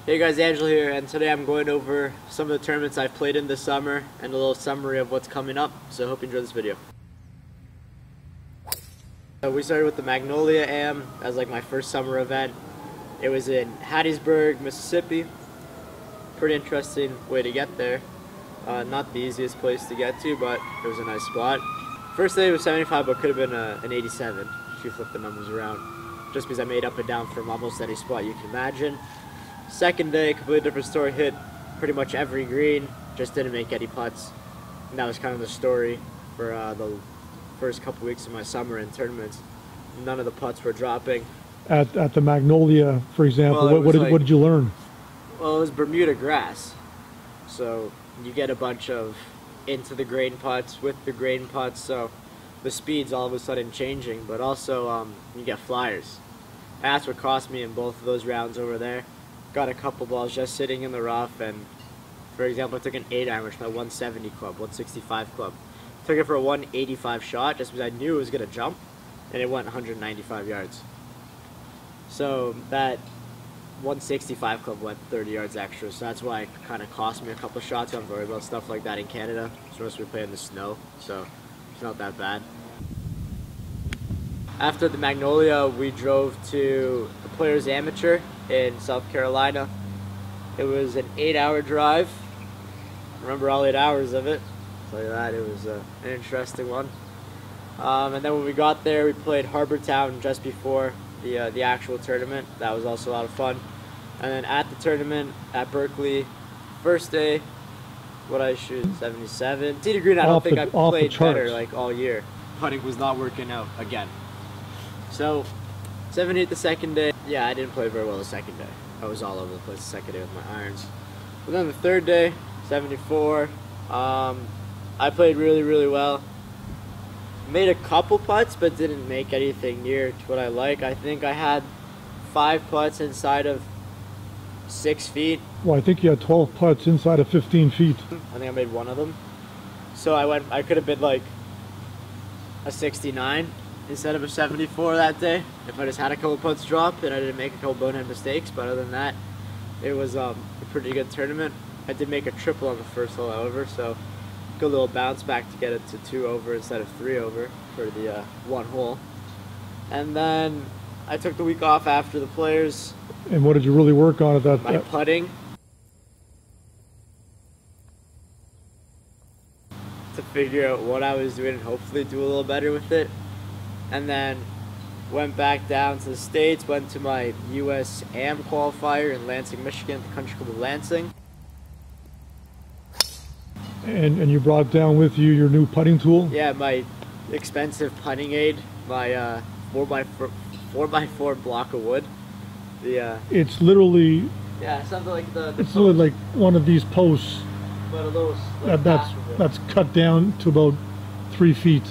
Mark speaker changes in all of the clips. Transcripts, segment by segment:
Speaker 1: Hey guys, Angel here, and today I'm going over some of the tournaments I've played in this summer and a little summary of what's coming up, so I hope you enjoy this video. So we started with the Magnolia AM as like my first summer event. It was in Hattiesburg, Mississippi. Pretty interesting way to get there. Not the easiest place to get to, but it was a nice spot. First day was 75, but could have been an 87 if you flip the numbers around, just because I made up and down from almost any spot you can imagine. Second day, completely different story. Hit pretty much every green, just didn't make any putts. And that was kind of the story for the first couple weeks of my summer in tournaments. None of the putts were dropping.
Speaker 2: At the Magnolia, for example,
Speaker 1: Well,
Speaker 2: what did you learn?
Speaker 1: Well, it was Bermuda grass. So you get a bunch of into the grain putts, with the grain putts, so the speed's all of a sudden changing, but also you get flyers. And that's what cost me in both of those rounds over there. Got a couple balls just sitting in the rough, and for example, I took an 8-iron, which is my 170 club, 165 club. Took it for a 185 shot just because I knew it was going to jump, and it went 195 yards. So that 165 club went 30 yards extra, so that's why it kind of cost me a couple shots. I don't worry about stuff like that in Canada. It's supposed to be playing in the snow, so it's not that bad. After the Magnolia, we drove to the Players Amateur in South Carolina. It was an 8-hour drive. I remember all 8 hours of it. I'll tell you that, it was an interesting one. And then when we got there, we played Harbortown just before the actual tournament. That was also a lot of fun. And then at the tournament at Berkeley, first day, what I shoot, 77. Tee to green, I don't think I played better like all year. Putting was not working out again. So 78 the second day. Yeah, I didn't play very well the second day. I was all over the place the second day with my irons. But then the third day, 74. I played really well. Made a couple putts, but didn't make anything near to what I like. I think I had 5 putts inside of 6 feet.
Speaker 2: Well, I think you had 12 putts inside of 15 feet.
Speaker 1: I think I made one of them. So I could have been like a 69 instead of a 74 that day if I just had a couple putts drop and I didn't make a couple bonehead mistakes. But other than that, it was a pretty good tournament. I did make a triple on the first hole, however, so good little bounce back to get it to 2 over instead of 3 over for the one hole. And then I took the week off after the Players.
Speaker 2: And what did you really work on at that?
Speaker 1: My putting. To figure out what I was doing and hopefully do a little better with it. And then went back down to the States, went to my USM Qualifier in Lansing, Michigan, at the country club of Lansing.
Speaker 2: And you brought down with you your new putting tool?
Speaker 1: Yeah, my expensive putting aid, my 4x4 block of wood.
Speaker 2: It's literally...
Speaker 1: Yeah, something like
Speaker 2: it's literally like one of these posts.
Speaker 1: But a little, like
Speaker 2: that's cut down to about 3 feet.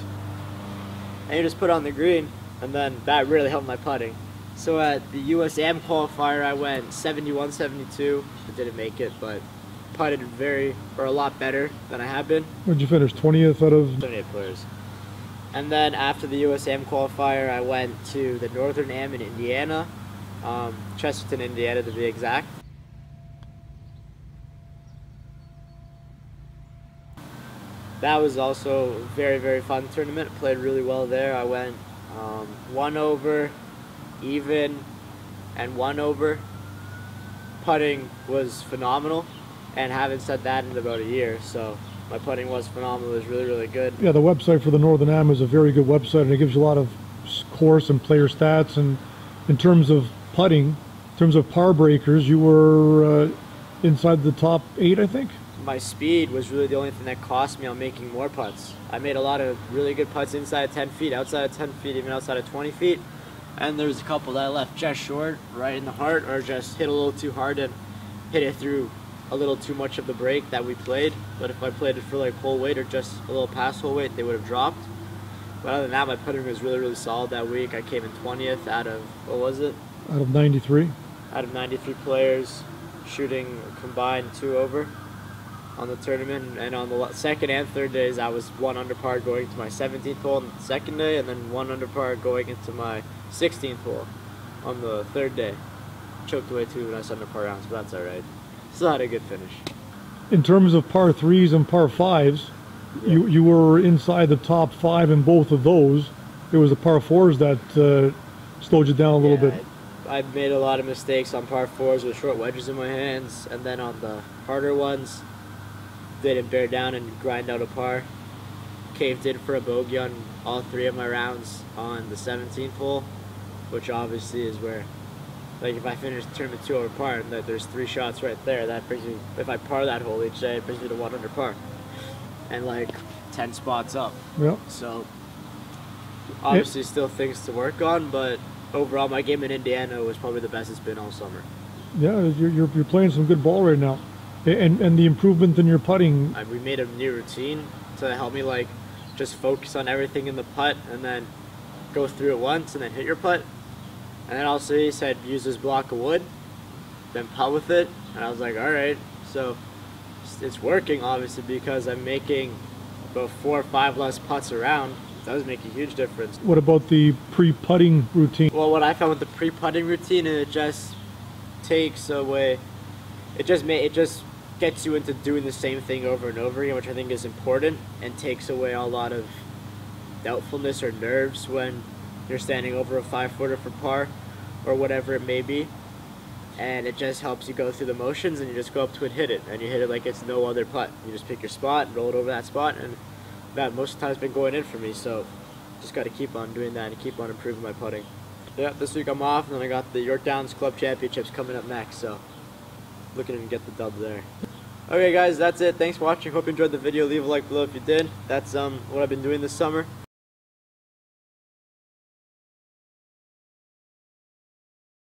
Speaker 1: And you just put on the green, and then that really helped my putting. So at the USM Qualifier, I went 71, 72. I didn't make it, but putted a lot better than I have been.
Speaker 2: Where'd you finish? 20th out of
Speaker 1: 28 players. And then after the USM Qualifier, I went to the Northern Am in Indiana, Chesterton, Indiana to be exact. That was also a very fun tournament. Played really well there. I went 1 over, even, and 1 over. Putting was phenomenal, and haven't said that in about a year, so my putting was phenomenal. It was really good.
Speaker 2: Yeah, the website for the Northern Am is a very good website, and it gives you a lot of course and player stats. And in terms of putting, in terms of par breakers, you were inside the top 8, I think.
Speaker 1: My speed was really the only thing that cost me on making more putts. I made a lot of really good putts inside 10 feet, outside of 10 feet, even outside of 20 feet. And there's a couple that I left just short, right in the heart, or just hit a little too hard and hit it through a little too much of the break that we played. But if I played it for like whole weight or just a little past whole weight, they would have dropped. But other than that, my putting was really solid that week. I came in 20th out of, what was it?
Speaker 2: Out of 93.
Speaker 1: Out of 93 players, shooting a combined 2 over on the tournament. And on the second and third days, I was 1 under par going to my 17th hole on the second day, and then 1 under par going into my 16th hole on the third day. choked away 2 nice under par rounds, but that's alright. Still had a good finish.
Speaker 2: In terms of par 3s and par 5s,
Speaker 1: Yeah.
Speaker 2: you were inside the top 5 in both of those. It was the par 4s that slowed you down a little bit.
Speaker 1: I made a lot of mistakes on par 4s with short wedges in my hands, and then on the harder ones, didn't bear down and grind out a par. Caved in for a bogey on all 3 of my rounds on the 17th hole, which obviously is where, like, if I finish tournament 2 over par, and there's 3 shots right there, that brings me, if I par that hole each day, it brings me to 1 under par, and like 10 spots up.
Speaker 2: Yeah.
Speaker 1: So obviously still things to work on, but overall my game in Indiana was probably the best it's been all summer.
Speaker 2: Yeah, you're playing some good ball right now, and the improvement in your putting.
Speaker 1: We made a new routine to help me, like, just focus on everything in the putt and then go through it once and then hit your putt. And then also he said use this block of wood, then putt with it, and I was like, all right. So it's working obviously because I'm making about 4 or 5 less putts around. It does make a huge difference.
Speaker 2: What about the pre-putting routine?
Speaker 1: Well, what I found with the pre-putting routine, it just takes away, it just gets you into doing the same thing over and over again, which I think is important, and takes away a lot of doubtfulness or nerves when you're standing over a 5-footer for par or whatever it may be. And it just helps you go through the motions, and you just go up to it, hit it, and you hit it like it's no other putt. You just pick your spot, roll it over that spot, and that most of the time has been going in for me. So just got to keep on doing that and keep on improving my putting. Yeah, this week I'm off, and then I got the York Downs Club Championships coming up next, so looking to get the dub there. Okay guys, that's it. Thanks for watching. Hope you enjoyed the video. Leave a like below if you did. That's what I've been doing this summer.